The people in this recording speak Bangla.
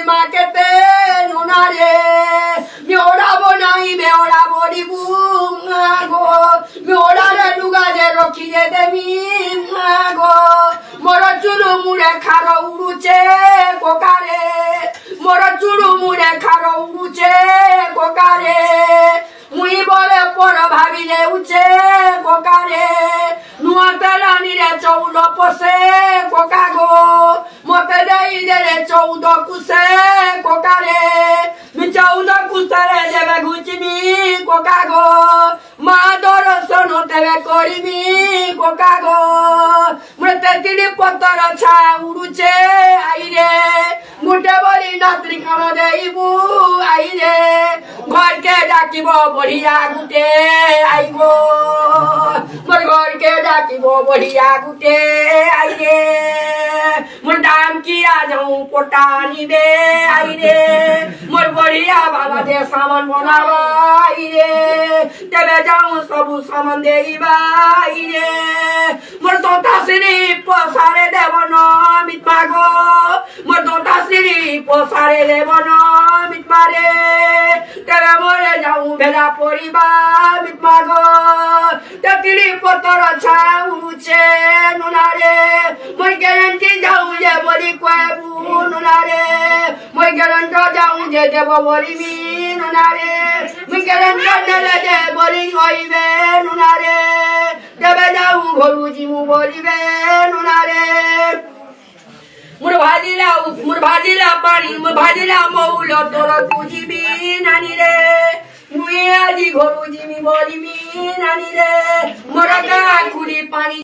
মা কেতে নোনারে মেওড়াবো নাই মেওড়াবো দিবু গো মেওড়ারে ডুগারে রখি যে দেবী গো মোর চুরু মুড়ে খার উড়ুছে কোকারে মোর চুরু মুড়ে খার উড়ুছে কোকারে মুই বলে পর ভাবিলে উচে কোকারে নুয়া তেলানিরে 14 পশে কোকা গো মতে দেই রে 14 কুসে কোকারে মি 14 কুসরে যাবে ঘুচিবি কোকা গো মা দর্শন তেবে করিবি কোকা গো মতে তিলি পতর ছা উড়ুছে আইরে মুটে বলি নাত্রি কান দেইবু আইরে ঘরকে ডাকিব বড়িয়া গুটে আইব মোর ঘরকে ডাকিব বড়িয়া গুটে আইরে মোর দাম কিয়া যাও পোটা নিবে আইরে মোর বড়িয়া বাবা দে সামান বনাবা আইরে তেবে যাও সবু সামান দেইবা আইরে মোর তোতা শ্রী পসারে দেব নমিত মাগো মোর তোতা শ্রী পসারে দেব নমিত মারে তেবে মরে যাও ভেলা পরিবা মিত মাগো তেতিলি পতর ছাউছে নুনারে মই গ্যারান্টি যাও যে বলি কয়েবু নুনারে মই গ্যারান্টি যাও যে দেব বলিবি নুনারে মই গ্যারান্টি নেলে যে বলি হইবে নুনারে তেবে যাও ঘরু জিমু বলিবে নুনারে মুর ভাজিলা পানি মুর ভাজিলা মৌল তোর বুঝিবি নানি রে মুই আজি ঘরু জিমি বলিবি নানি রে মোর গা খুলি পানি